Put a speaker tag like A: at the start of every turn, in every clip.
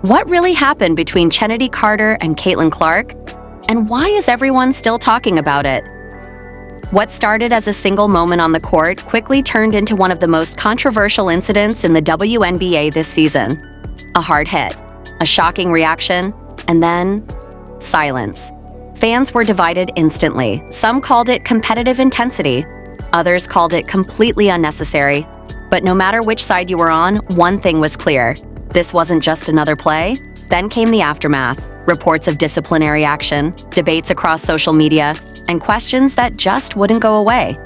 A: What really happened between Chennedy Carter and Caitlin Clark? And why is everyone still talking about it? What started as a single moment on the court quickly turned into one of the most controversial incidents in the WNBA this season. A hard hit, a shocking reaction, and then silence. Fans were divided instantly. Some called it competitive intensity. Others called it completely unnecessary. But no matter which side you were on, one thing was clear. This wasn't just another play. Then came the aftermath, reports of disciplinary action, debates across social media, and questions that just wouldn't go away.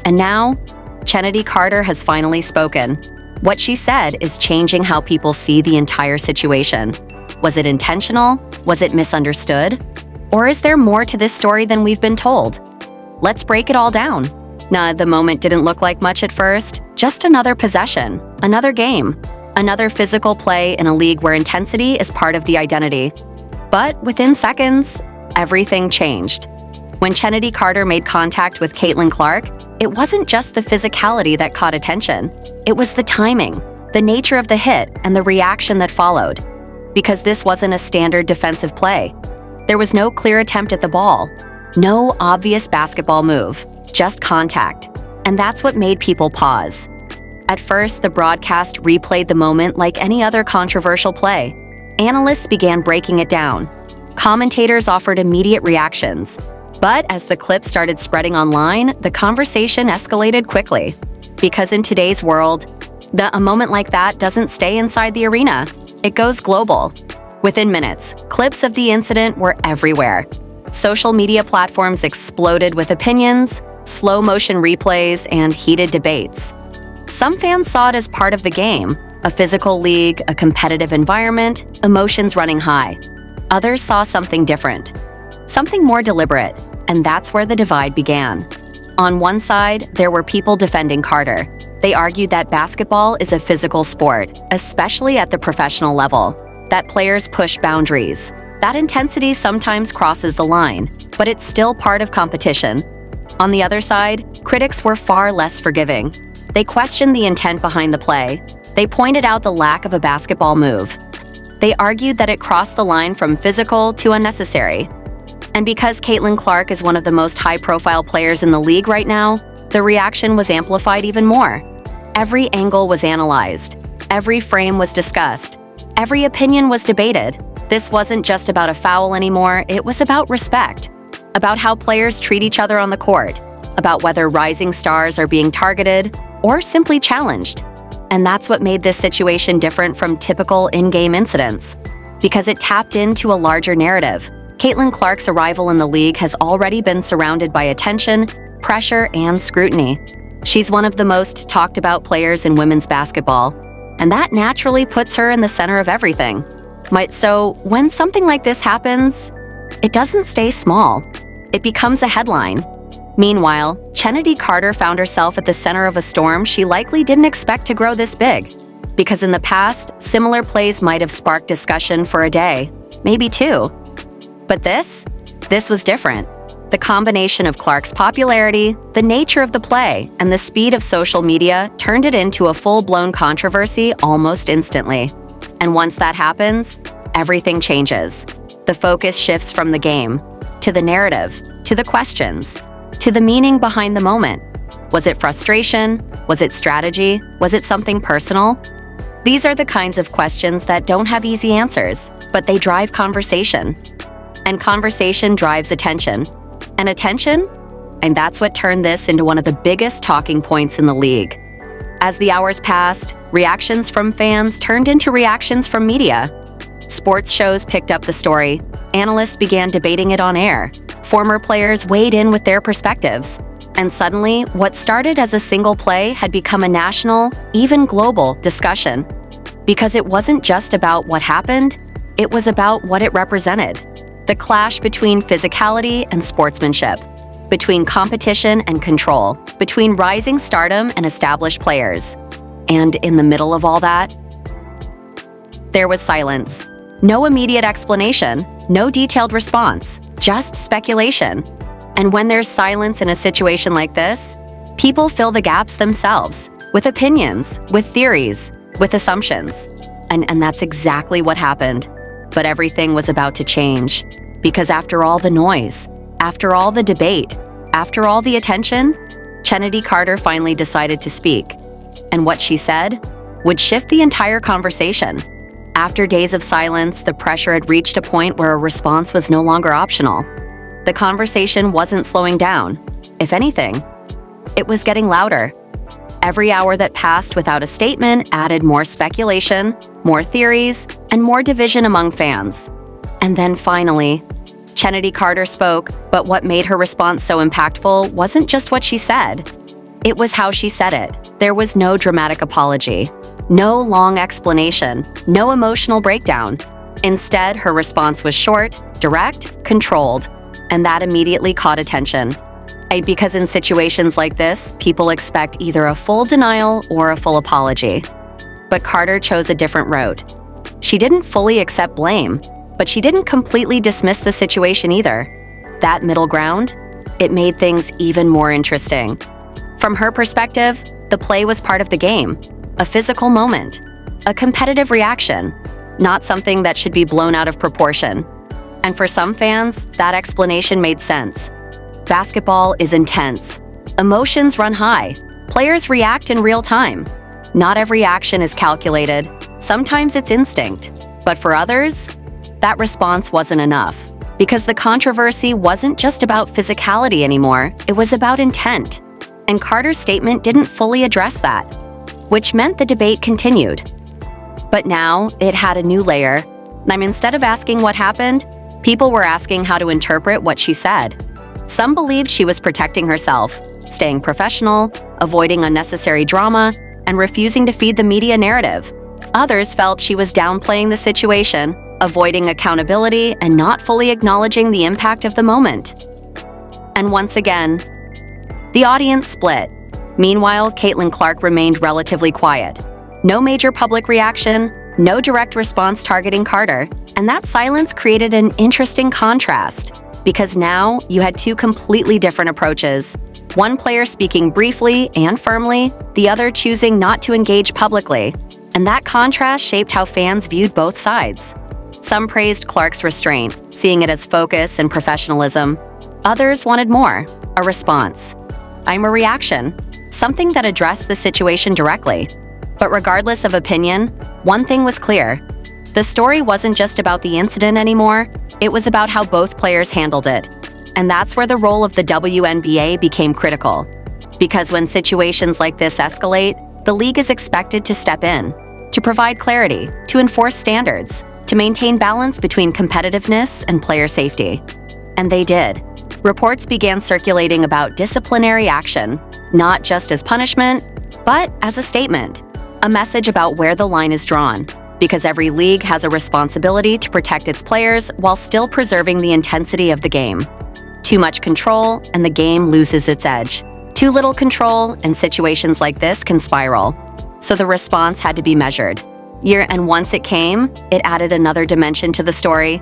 A: And now, Chennedy Carter has finally spoken. What she said is changing how people see the entire situation. Was it intentional? Was it misunderstood? Or is there more to this story than we've been told? Let's break it all down. Nah, the moment didn't look like much at first. Just another possession, another game, another physical play in a league where intensity is part of the identity. But within seconds, everything changed. When Chennedy Carter made contact with Caitlin Clark, it wasn't just the physicality that caught attention. It was the timing, the nature of the hit, and the reaction that followed. Because this wasn't a standard defensive play. There was no clear attempt at the ball, no obvious basketball move, just contact. And that's what made people pause. At first, the broadcast replayed the moment like any other controversial play. Analysts began breaking it down. Commentators offered immediate reactions. But as the clip started spreading online, the conversation escalated quickly. Because in today's world, a moment like that doesn't stay inside the arena. It goes global. Within minutes, clips of the incident were everywhere. Social media platforms exploded with opinions, slow-motion replays, and heated debates. Some fans saw it as part of the game, a physical league, a competitive environment, emotions running high. Others saw something different, something more deliberate, and that's where the divide began. On one side, there were people defending Carter. They argued that basketball is a physical sport, especially at the professional level, that players push boundaries. That intensity sometimes crosses the line, but it's still part of competition. On the other side, critics were far less forgiving. They questioned the intent behind the play. They pointed out the lack of a basketball move. They argued that it crossed the line from physical to unnecessary. And because Caitlin Clark is one of the most high-profile players in the league right now, the reaction was amplified even more. Every angle was analyzed. Every frame was discussed. Every opinion was debated. This wasn't just about a foul anymore, it was about respect. About how players treat each other on the court. About whether rising stars are being targeted or simply challenged. And that's what made this situation different from typical in-game incidents. Because it tapped into a larger narrative. Caitlin Clark's arrival in the league has already been surrounded by attention, pressure, and scrutiny. She's one of the most talked about players in women's basketball, and that naturally puts her in the center of everything. So when something like this happens, it doesn't stay small. It becomes a headline. Meanwhile, Chennedy Carter found herself at the center of a storm she likely didn't expect to grow this big. Because in the past, similar plays might have sparked discussion for a day, maybe two. But this was different. The combination of Clark's popularity, the nature of the play, and the speed of social media turned it into a full-blown controversy almost instantly. And once that happens, everything changes. The focus shifts from the game, to the narrative, to the questions, to the meaning behind the moment. Was it frustration? Was it strategy? Was it something personal? These are the kinds of questions that don't have easy answers, but they drive conversation. And conversation drives attention. And attention? And that's what turned this into one of the biggest talking points in the league. As the hours passed, reactions from fans turned into reactions from media. Sports shows picked up the story. Analysts began debating it on air. Former players weighed in with their perspectives. And suddenly, what started as a single play had become a national, even global, discussion. Because it wasn't just about what happened, it was about what it represented. The clash between physicality and sportsmanship, between competition and control, between rising stardom and established players. And in the middle of all that, there was silence. No immediate explanation, no detailed response, just speculation. And when there's silence in a situation like this, people fill the gaps themselves, with opinions, with theories, with assumptions. And that's exactly what happened. But everything was about to change. Because after all the noise, after all the debate, after all the attention, Chennedy Carter finally decided to speak. And what she said would shift the entire conversation. After days of silence, the pressure had reached a point where a response was no longer optional. The conversation wasn't slowing down. If anything, it was getting louder. Every hour that passed without a statement added more speculation, more theories, and more division among fans. And then finally, Chennedy Carter spoke, but what made her response so impactful wasn't just what she said. It was how she said it. There was no dramatic apology, no long explanation, no emotional breakdown. Instead, her response was short, direct, controlled, and that immediately caught attention. Because in situations like this, people expect either a full denial or a full apology. But Carter chose a different route. She didn't fully accept blame, but she didn't completely dismiss the situation either. That middle ground, it made things even more interesting. From her perspective, the play was part of the game, a physical moment, a competitive reaction, not something that should be blown out of proportion. And for some fans, that explanation made sense. Basketball is intense. Emotions run high. Players react in real time. Not every action is calculated. Sometimes it's instinct. But for others, that response wasn't enough. Because the controversy wasn't just about physicality anymore, it was about intent. And Carter's statement didn't fully address that, which meant the debate continued. But now, it had a new layer. Instead of asking what happened, people were asking how to interpret what she said. Some believed she was protecting herself, staying professional, avoiding unnecessary drama, and refusing to feed the media narrative. Others felt she was downplaying the situation, avoiding accountability, and not fully acknowledging the impact of the moment. And once again, the audience split. Meanwhile, Caitlin Clark remained relatively quiet. No major public reaction, no direct response targeting Carter, and that silence created an interesting contrast. Because now you had two completely different approaches. One player speaking briefly and firmly, the other choosing not to engage publicly. And that contrast shaped how fans viewed both sides. Some praised Clark's restraint, seeing it as focus and professionalism. Others wanted more, a response. A reaction, something that addressed the situation directly. But regardless of opinion, one thing was clear. The story wasn't just about the incident anymore, it was about how both players handled it. And that's where the role of the WNBA became critical. Because when situations like this escalate, the league is expected to step in, to provide clarity, to enforce standards, to maintain balance between competitiveness and player safety. And they did. Reports began circulating about disciplinary action, not just as punishment, but as a statement, a message about where the line is drawn. Because every league has a responsibility to protect its players while still preserving the intensity of the game. Too much control, and the game loses its edge. Too little control, and situations like this can spiral. So the response had to be measured. And once it came, it added another dimension to the story.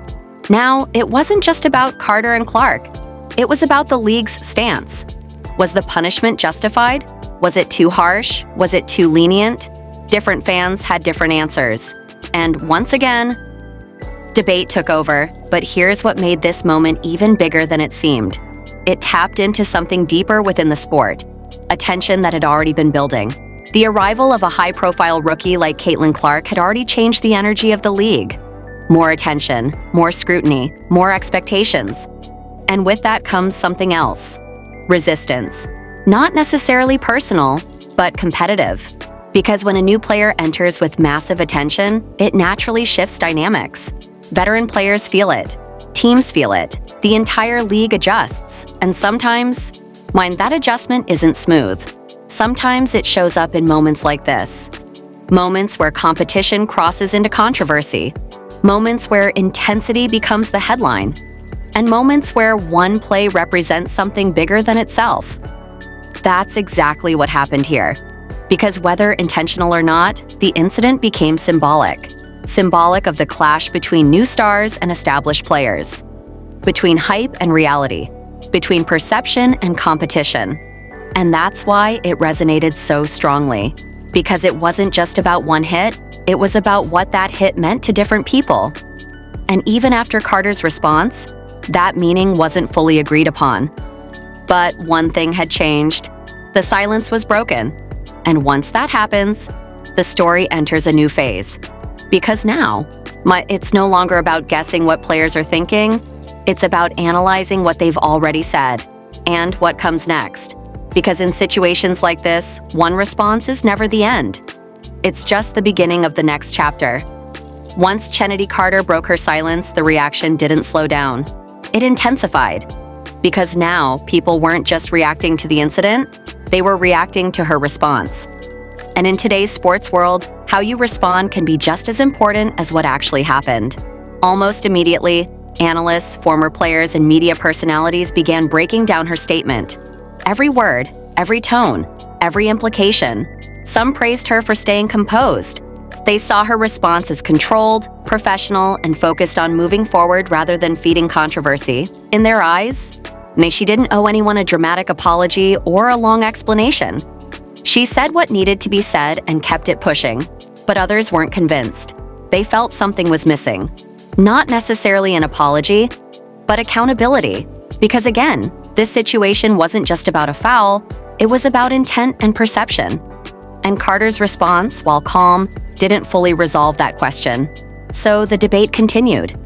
A: Now, it wasn't just about Carter and Clark. It was about the league's stance. Was the punishment justified? Was it too harsh? Was it too lenient? Different fans had different answers. And once again, debate took over, but here's what made this moment even bigger than it seemed. It tapped into something deeper within the sport, a tension that had already been building. The arrival of a high-profile rookie like Caitlin Clark had already changed the energy of the league. More attention, more scrutiny, more expectations. And with that comes something else. Resistance. Not necessarily personal, but competitive. Because when a new player enters with massive attention, it naturally shifts dynamics. Veteran players feel it. Teams feel it. The entire league adjusts. And sometimes, that adjustment isn't smooth. Sometimes it shows up in moments like this. Moments where competition crosses into controversy. Moments where intensity becomes the headline. And moments where one play represents something bigger than itself. That's exactly what happened here. Because whether intentional or not, the incident became symbolic. Symbolic of the clash between new stars and established players. Between hype and reality. Between perception and competition. And that's why it resonated so strongly. Because it wasn't just about one hit, it was about what that hit meant to different people. And even after Carter's response, that meaning wasn't fully agreed upon. But one thing had changed. The silence was broken. And once that happens, the story enters a new phase. Because now, it's no longer about guessing what players are thinking, it's about analyzing what they've already said and what comes next. Because in situations like this, one response is never the end. It's just the beginning of the next chapter. Once Chennedy Carter broke her silence, the reaction didn't slow down. It intensified. Because now, people weren't just reacting to the incident, they were reacting to her response. And in today's sports world, how you respond can be just as important as what actually happened. Almost immediately, analysts, former players, and media personalities began breaking down her statement. Every word, every tone, every implication. Some praised her for staying composed. They saw her response as controlled, professional, and focused on moving forward rather than feeding controversy. In their eyes, she didn't owe anyone a dramatic apology or a long explanation. She said what needed to be said and kept it pushing. But others weren't convinced. They felt something was missing. Not necessarily an apology, but accountability. Because again, this situation wasn't just about a foul, it was about intent and perception. And Carter's response, while calm, didn't fully resolve that question. So the debate continued.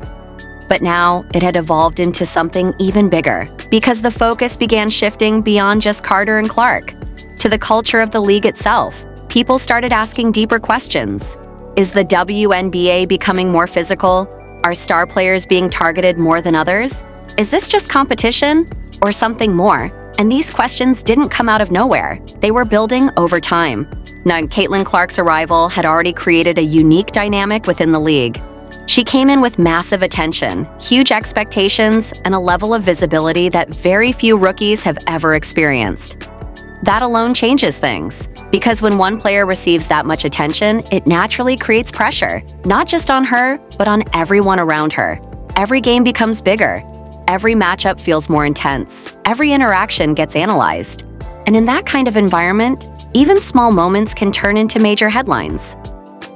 A: But now, it had evolved into something even bigger, because the focus began shifting beyond just Carter and Clark to the culture of the league itself. People started asking deeper questions. Is the WNBA becoming more physical? Are star players being targeted more than others? Is this just competition or something more? And these questions didn't come out of nowhere. They were building over time. Now, Caitlin Clark's arrival had already created a unique dynamic within the league. She came in with massive attention, huge expectations, and a level of visibility that very few rookies have ever experienced. That alone changes things, because when one player receives that much attention, it naturally creates pressure, not just on her, but on everyone around her. Every game becomes bigger. Every matchup feels more intense. Every interaction gets analyzed. And in that kind of environment, even small moments can turn into major headlines.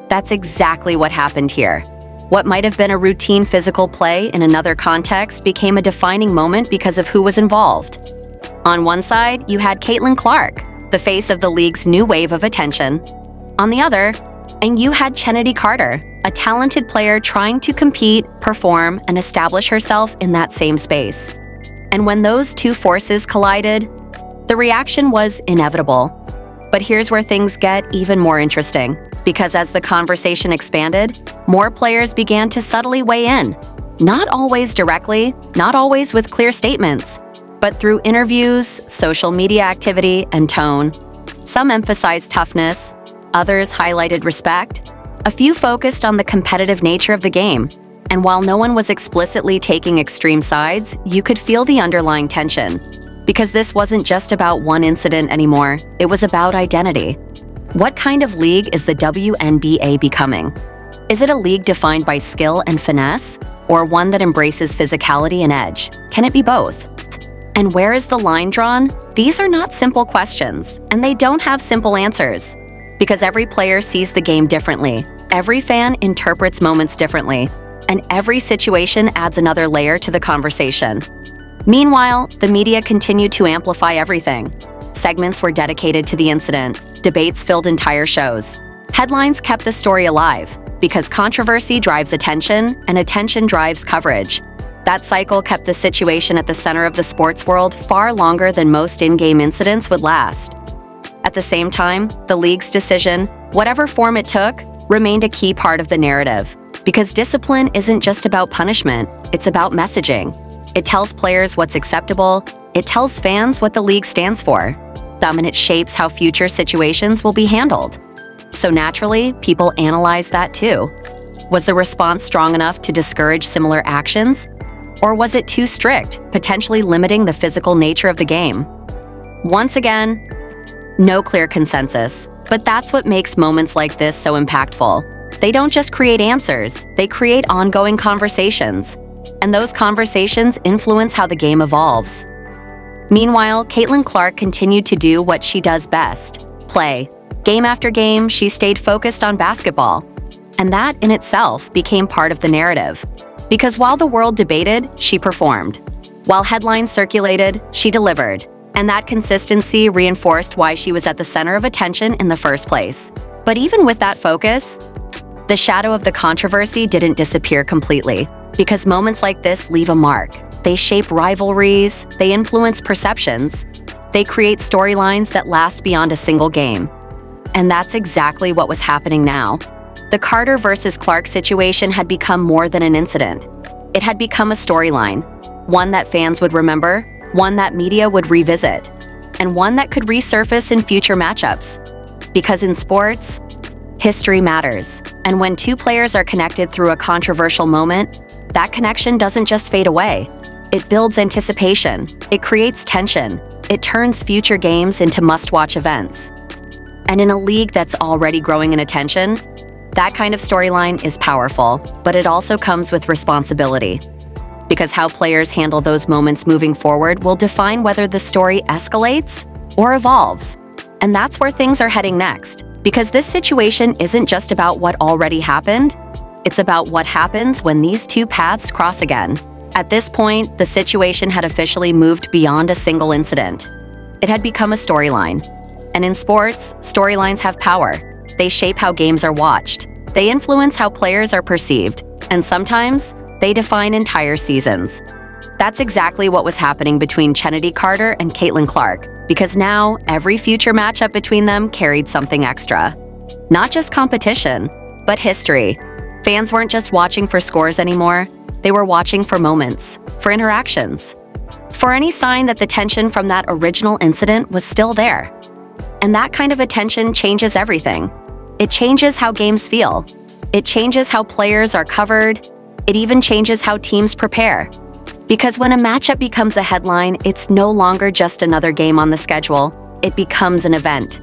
A: That's exactly what happened here. What might have been a routine physical play in another context became a defining moment because of who was involved. On one side, you had Caitlin Clark, the face of the league's new wave of attention. On the other, and you had Chennedy Carter, a talented player trying to compete, perform, and establish herself in that same space. And when those two forces collided, the reaction was inevitable. But here's where things get even more interesting, because as the conversation expanded, more players began to subtly weigh in. Not always directly, not always with clear statements, but through interviews, social media activity, and tone. Some emphasized toughness, others highlighted respect. A few focused on the competitive nature of the game. And while no one was explicitly taking extreme sides, you could feel the underlying tension. Because this wasn't just about one incident anymore, it was about identity. What kind of league is the WNBA becoming? Is it a league defined by skill and finesse, or one that embraces physicality and edge? Can it be both? And where is the line drawn? These are not simple questions, and they don't have simple answers. Because every player sees the game differently, every fan interprets moments differently, and every situation adds another layer to the conversation. Meanwhile, the media continued to amplify everything. Segments were dedicated to the incident, debates filled entire shows. Headlines kept the story alive, because controversy drives attention, and attention drives coverage. That cycle kept the situation at the center of the sports world far longer than most in-game incidents would last. At the same time, the league's decision, whatever form it took, remained a key part of the narrative. Because discipline isn't just about punishment, it's about messaging. It tells players what's acceptable, it tells fans what the league stands for, and it shapes how future situations will be handled. So naturally, people analyze that too. Was the response strong enough to discourage similar actions? Or was it too strict, potentially limiting the physical nature of the game? Once again, no clear consensus, but that's what makes moments like this so impactful. They don't just create answers, they create ongoing conversations. And those conversations influence how the game evolves. Meanwhile, Caitlin Clark continued to do what she does best: play. Game after game, she stayed focused on basketball. And that in itself became part of the narrative. Because while the world debated, she performed. While headlines circulated, she delivered. And that consistency reinforced why she was at the center of attention in the first place. But even with that focus, the shadow of the controversy didn't disappear completely. Because moments like this leave a mark. They shape rivalries, they influence perceptions, they create storylines that last beyond a single game. And that's exactly what was happening now. The Carter versus Clark situation had become more than an incident. It had become a storyline, one that fans would remember, one that media would revisit, and one that could resurface in future matchups. Because in sports, history matters. And when two players are connected through a controversial moment, that connection doesn't just fade away. It builds anticipation, it creates tension, it turns future games into must-watch events. And in a league that's already growing in attention, that kind of storyline is powerful, but it also comes with responsibility. Because how players handle those moments moving forward will define whether the story escalates or evolves. And that's where things are heading next. Because this situation isn't just about what already happened, it's about what happens when these two paths cross again. At this point, the situation had officially moved beyond a single incident. It had become a storyline. And in sports, storylines have power. They shape how games are watched. They influence how players are perceived. And sometimes, they define entire seasons. That's exactly what was happening between Chennedy Carter and Caitlin Clark, because now every future matchup between them carried something extra. Not just competition, but history. Fans weren't just watching for scores anymore. They were watching for moments, for interactions, for any sign that the tension from that original incident was still there. And that kind of attention changes everything. It changes how games feel. It changes how players are covered. It even changes how teams prepare. Because when a matchup becomes a headline, it's no longer just another game on the schedule. It becomes an event.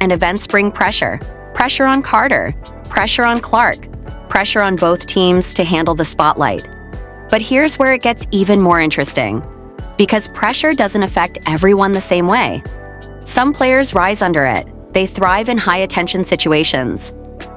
A: And events bring pressure. Pressure on Carter, pressure on Clark, pressure on both teams to handle the spotlight. But here's where it gets even more interesting. Because pressure doesn't affect everyone the same way. Some players rise under it. They thrive in high-attention situations.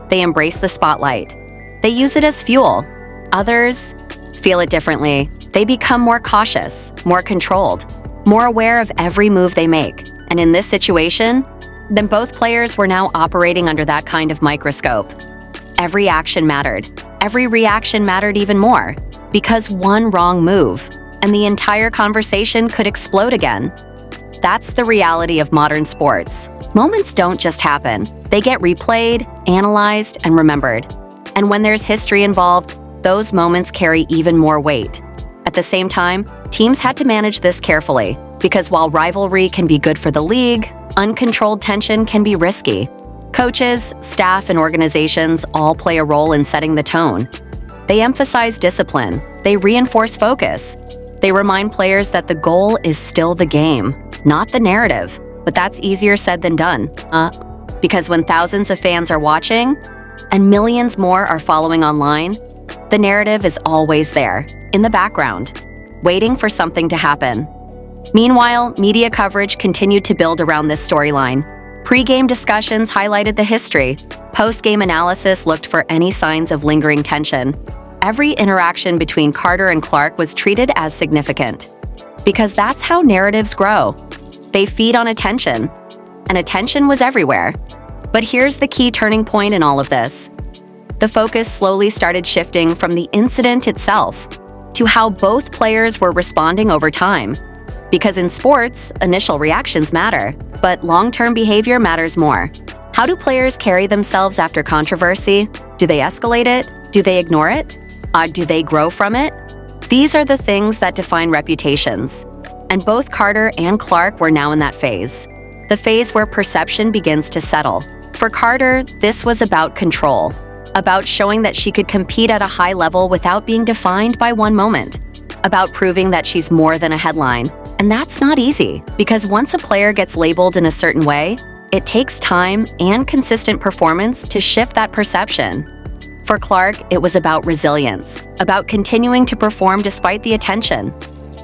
A: They embrace the spotlight. They use it as fuel. Others feel it differently. They become more cautious, more controlled, more aware of every move they make. And in this situation, then both players were now operating under that kind of microscope. Every action mattered. Every reaction mattered even more. Because one wrong move, and the entire conversation could explode again. That's the reality of modern sports. Moments don't just happen. They get replayed, analyzed, and remembered. And when there's history involved, those moments carry even more weight. At the same time, teams had to manage this carefully, because while rivalry can be good for the league, uncontrolled tension can be risky. Coaches, staff, and organizations all play a role in setting the tone. They emphasize discipline. They reinforce focus. They remind players that the goal is still the game, not the narrative. But that's easier said than done. Because when thousands of fans are watching, and millions more are following online, the narrative is always there, in the background, waiting for something to happen. Meanwhile, media coverage continued to build around this storyline. Pre-game discussions highlighted the history. Post-game analysis looked for any signs of lingering tension. Every interaction between Carter and Clark was treated as significant. Because that's how narratives grow. They feed on attention. And attention was everywhere. But here's the key turning point in all of this. The focus slowly started shifting from the incident itself to how both players were responding over time. Because in sports, initial reactions matter, but long-term behavior matters more. How do players carry themselves after controversy? Do they escalate it? Do they ignore it? Do they grow from it? These are the things that define reputations. And both Carter and Clark were now in that phase. The phase where perception begins to settle. For Carter, this was about control. About showing that she could compete at a high level without being defined by one moment. About proving that she's more than a headline. And that's not easy, because once a player gets labeled in a certain way, it takes time and consistent performance to shift that perception. For Clark, it was about resilience, about continuing to perform despite the attention,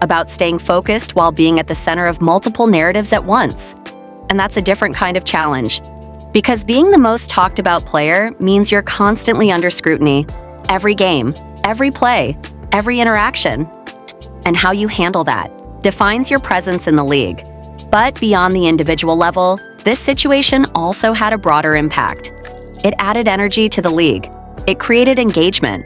A: about staying focused while being at the center of multiple narratives at once. And that's a different kind of challenge. Because being the most talked about player means you're constantly under scrutiny. Every game, every play, every interaction. And how you handle that defines your presence in the league. But beyond the individual level, this situation also had a broader impact. It added energy to the league. It created engagement.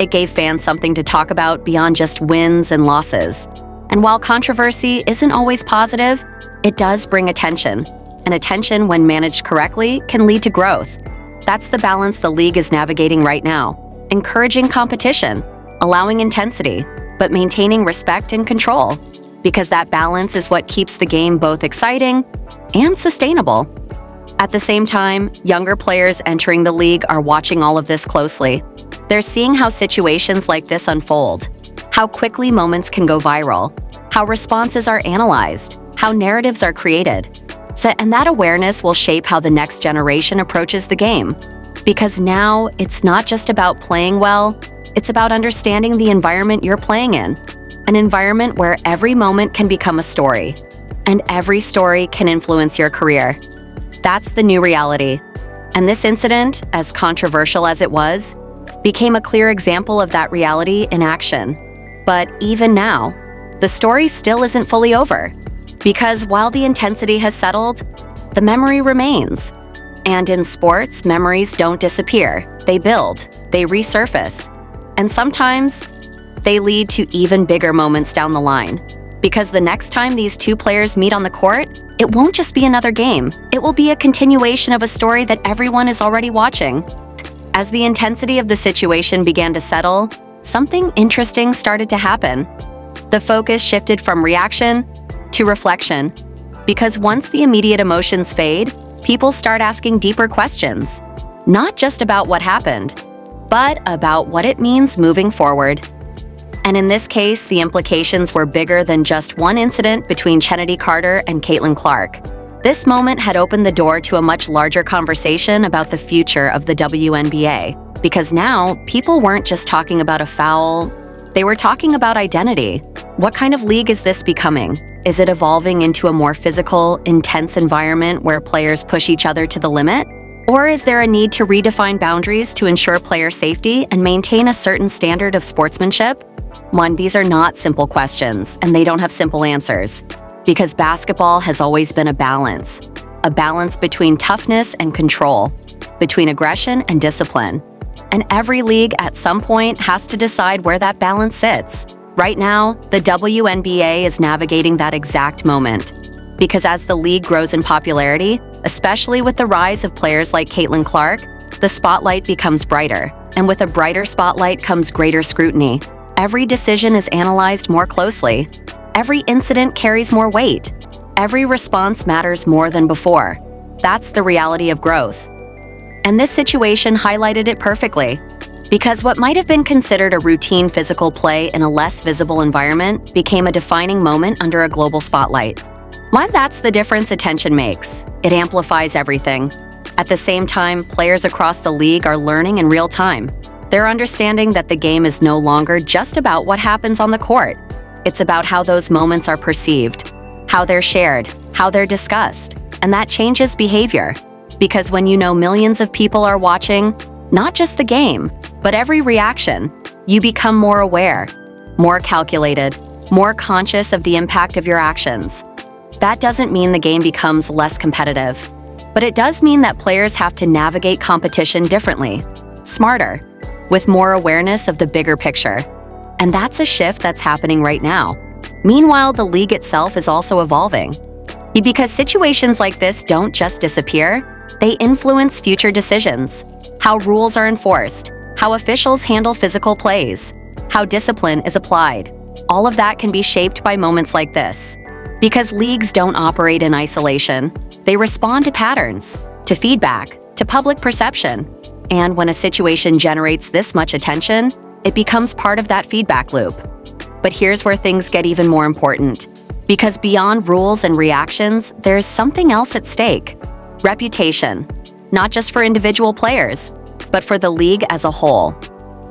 A: It gave fans something to talk about beyond just wins and losses. And while controversy isn't always positive, it does bring attention. And attention, when managed correctly, can lead to growth. That's the balance the league is navigating right now. Encouraging competition, allowing intensity, but maintaining respect and control. Because that balance is what keeps the game both exciting and sustainable. At the same time, younger players entering the league are watching all of this closely. They're seeing how situations like this unfold, how quickly moments can go viral, how responses are analyzed, how narratives are created. And that awareness will shape how the next generation approaches the game. Because now, it's not just about playing well, it's about understanding the environment you're playing in. An environment where every moment can become a story, and every story can influence your career. That's the new reality. And this incident, as controversial as it was, became a clear example of that reality in action. But even now, the story still isn't fully over. Because while the intensity has settled, the memory remains. And in sports, memories don't disappear. They build, they resurface. And sometimes, they lead to even bigger moments down the line. Because the next time these two players meet on the court, it won't just be another game. It will be a continuation of a story that everyone is already watching. As the intensity of the situation began to settle, something interesting started to happen. The focus shifted from reaction to reflection. Because once the immediate emotions fade, people start asking deeper questions. Not just about what happened, but about what it means moving forward. And in this case, the implications were bigger than just one incident between Chennedy Carter and Caitlin Clark. This moment had opened the door to a much larger conversation about the future of the WNBA. Because now, people weren't just talking about a foul, they were talking about identity. What kind of league is this becoming? Is it evolving into a more physical, intense environment where players push each other to the limit? Or is there a need to redefine boundaries to ensure player safety and maintain a certain standard of sportsmanship? These are not simple questions, and they don't have simple answers. Because basketball has always been a balance between toughness and control, between aggression and discipline. And every league at some point has to decide where that balance sits. Right now, the WNBA is navigating that exact moment. Because as the league grows in popularity, especially with the rise of players like Caitlin Clark, the spotlight becomes brighter. And with a brighter spotlight comes greater scrutiny. Every decision is analyzed more closely. Every incident carries more weight. Every response matters more than before. That's the reality of growth. And this situation highlighted it perfectly. Because what might have been considered a routine physical play in a less visible environment became a defining moment under a global spotlight. That's the difference attention makes. It amplifies everything. At the same time, players across the league are learning in real time. They're understanding that the game is no longer just about what happens on the court. It's about how those moments are perceived, how they're shared, how they're discussed, and that changes behavior. Because when you know millions of people are watching, not just the game, but every reaction, you become more aware, more calculated, more conscious of the impact of your actions. That doesn't mean the game becomes less competitive, but it does mean that players have to navigate competition differently, smarter, with more awareness of the bigger picture. And that's a shift that's happening right now. Meanwhile, the league itself is also evolving. Because situations like this don't just disappear, they influence future decisions. How rules are enforced, how officials handle physical plays, how discipline is applied. All of that can be shaped by moments like this. Because leagues don't operate in isolation. They respond to patterns, to feedback, to public perception. And when a situation generates this much attention, it becomes part of that feedback loop. But here's where things get even more important. Because beyond rules and reactions, there's something else at stake. Reputation. Not just for individual players, but for the league as a whole.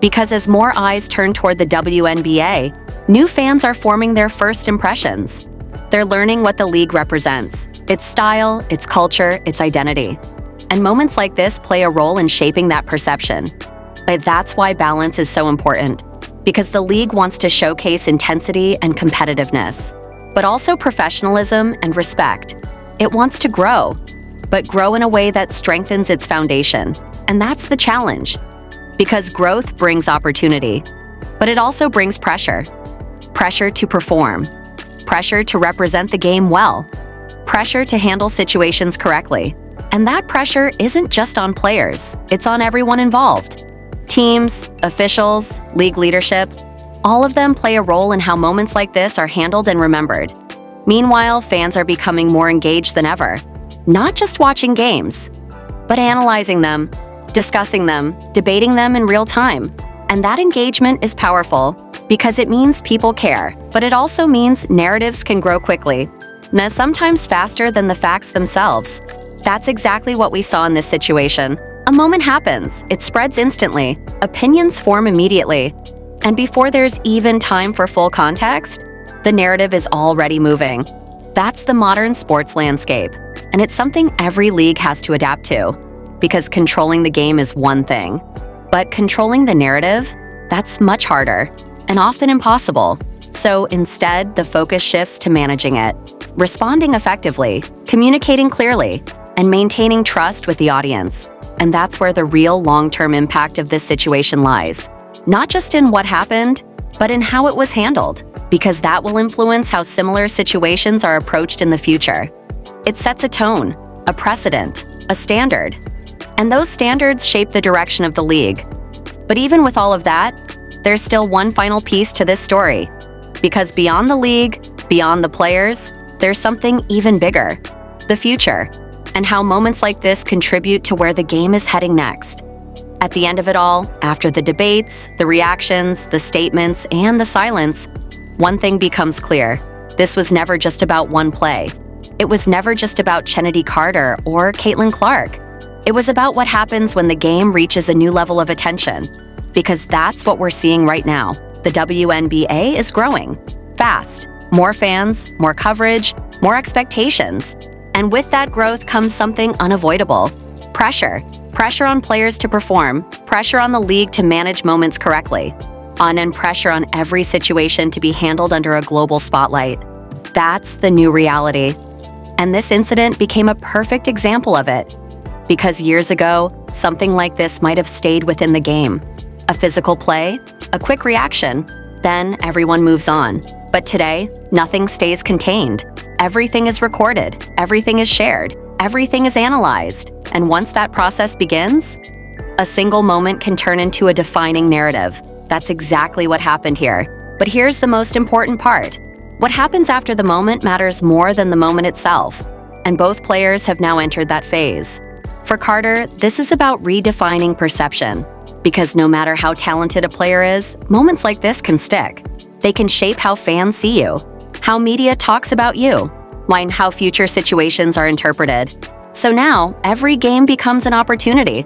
A: Because as more eyes turn toward the WNBA, new fans are forming their first impressions. They're learning what the league represents, its style, its culture, its identity. And moments like this play a role in shaping that perception. But that's why balance is so important, because the league wants to showcase intensity and competitiveness, but also professionalism and respect. It wants to grow, but grow in a way that strengthens its foundation. And that's the challenge, because growth brings opportunity, but it also brings pressure. Pressure to perform, pressure to represent the game well, pressure to handle situations correctly. And that pressure isn't just on players, it's on everyone involved. Teams, officials, league leadership, all of them play a role in how moments like this are handled and remembered. Meanwhile, fans are becoming more engaged than ever, not just watching games, but analyzing them, discussing them, debating them in real time. And that engagement is powerful because it means people care, but it also means narratives can grow quickly, and sometimes faster than the facts themselves. That's exactly what we saw in this situation. A moment happens, it spreads instantly, opinions form immediately, and before there's even time for full context, the narrative is already moving. That's the modern sports landscape, and it's something every league has to adapt to, because controlling the game is one thing, but controlling the narrative, that's much harder, and often impossible. So instead, the focus shifts to managing it, responding effectively, communicating clearly, and maintaining trust with the audience. And that's where the real long-term impact of this situation lies. Not just in what happened, but in how it was handled, because that will influence how similar situations are approached in the future. It sets a tone, a precedent, a standard, and those standards shape the direction of the league. But even with all of that, there's still one final piece to this story, because beyond the league, beyond the players, there's something even bigger: the future, and how moments like this contribute to where the game is heading next. At the end of it all, after the debates, the reactions, the statements, and the silence, one thing becomes clear. This was never just about one play. It was never just about Chennedy Carter or Caitlin Clark. It was about what happens when the game reaches a new level of attention. Because that's what we're seeing right now. The WNBA is growing fast. More fans, more coverage, more expectations. And with that growth comes something unavoidable: pressure. Pressure on players to perform, pressure on the league to manage moments correctly, and pressure on every situation to be handled under a global spotlight. That's the new reality. And this incident became a perfect example of it. Because years ago, something like this might have stayed within the game. A physical play, a quick reaction, then everyone moves on. But today, nothing stays contained. Everything is recorded, everything is shared, everything is analyzed. And once that process begins, a single moment can turn into a defining narrative. That's exactly what happened here. But here's the most important part. What happens after the moment matters more than the moment itself. And both players have now entered that phase. For Carter, this is about redefining perception. Because no matter how talented a player is, moments like this can stick. They can shape how fans see you, how media talks about you, and how future situations are interpreted. So now, every game becomes an opportunity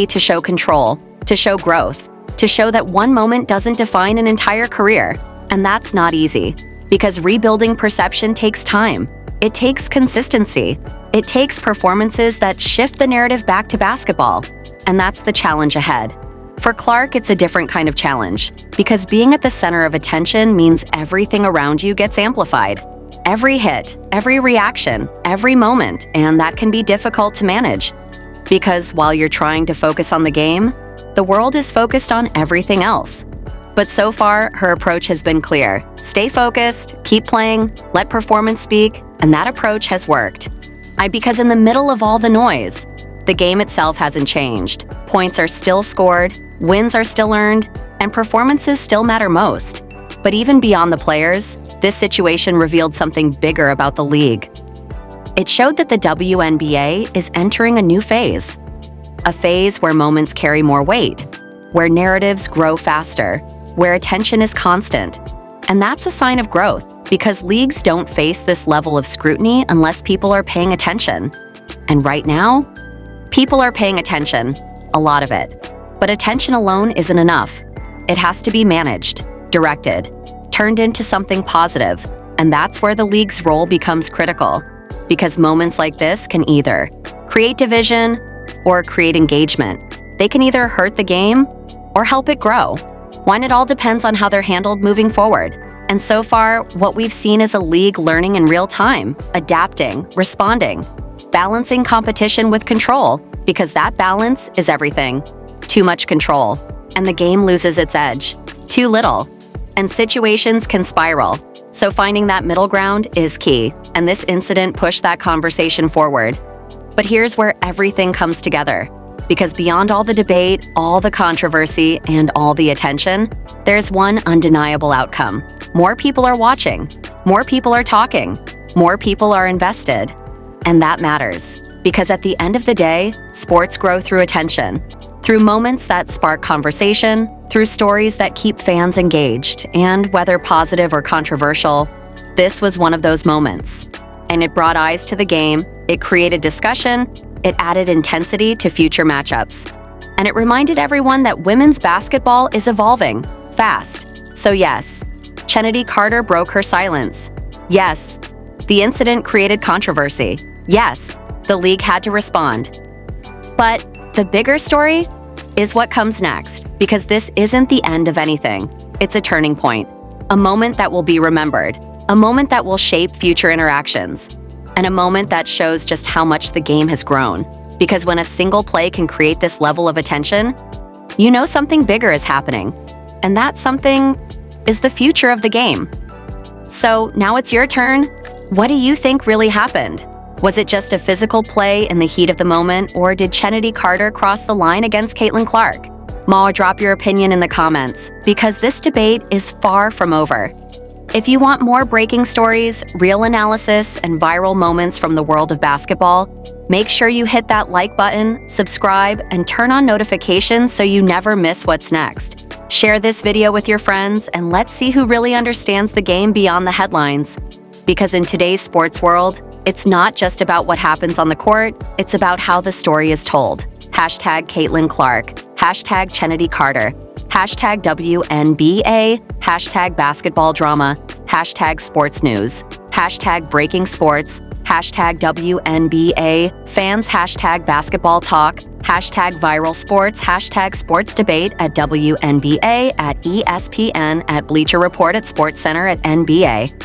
A: to show control, to show growth, to show that one moment doesn't define an entire career. And that's not easy, because rebuilding perception takes time. It takes consistency. It takes performances that shift the narrative back to basketball. And that's the challenge ahead. For Clark, it's a different kind of challenge, because being at the center of attention means everything around you gets amplified. Every hit, every reaction, every moment, and that can be difficult to manage. Because while you're trying to focus on the game, the world is focused on everything else. But so far, her approach has been clear. Stay focused, keep playing, let performance speak, and that approach has worked. Because in the middle of all the noise, the game itself hasn't changed. Points are still scored, wins are still earned, and performances still matter most. But even beyond the players, this situation revealed something bigger about the league. It showed that the WNBA is entering a new phase. A phase where moments carry more weight, where narratives grow faster, where attention is constant. And that's a sign of growth, because leagues don't face this level of scrutiny unless people are paying attention. And right now, people are paying attention, a lot of it. But attention alone isn't enough. It has to be managed, directed, turned into something positive, and that's where the league's role becomes critical. Because moments like this can either create division, or create engagement. They can either hurt the game or help it grow. One, it all depends on how they're handled moving forward. And so far, what we've seen is a league learning in real time, adapting, responding, balancing competition with control, because that balance is everything. Too much control, and the game loses its edge. Too little, and situations can spiral. So finding that middle ground is key, and this incident pushed that conversation forward. But here's where everything comes together. Because beyond all the debate, all the controversy, and all the attention, there's one undeniable outcome. More people are watching, more people are talking, more people are invested. And that matters, because at the end of the day, sports grow through attention, through moments that spark conversation, through stories that keep fans engaged, and whether positive or controversial, this was one of those moments. And it brought eyes to the game, it created discussion, it added intensity to future matchups. And it reminded everyone that women's basketball is evolving, fast. So yes, Chennedy Carter broke her silence. Yes, the incident created controversy. Yes, the league had to respond. But the bigger story is what comes next, because this isn't the end of anything. It's a turning point, a moment that will be remembered, a moment that will shape future interactions, and a moment that shows just how much the game has grown. Because when a single play can create this level of attention, you know something bigger is happening. And that something is the future of the game. So now it's your turn. What do you think really happened? Was it just a physical play in the heat of the moment, or did Chennedy Carter cross the line against Caitlin Clark? Drop your opinion in the comments, because this debate is far from over. If you want more breaking stories, real analysis, and viral moments from the world of basketball, make sure you hit that like button, subscribe, and turn on notifications so you never miss what's next. Share this video with your friends, and let's see who really understands the game beyond the headlines. Because in today's sports world, it's not just about what happens on the court, it's about how the story is told. Hashtag Caitlin Clark, hashtag Chennedy Carter, hashtag WNBA, hashtag basketball drama, hashtag sports news, hashtag breaking sports, hashtag WNBA, fans hashtag basketball talk, hashtag viral sports, hashtag sports debate at WNBA, at ESPN, at Bleacher Report, at SportsCenter, at NBA.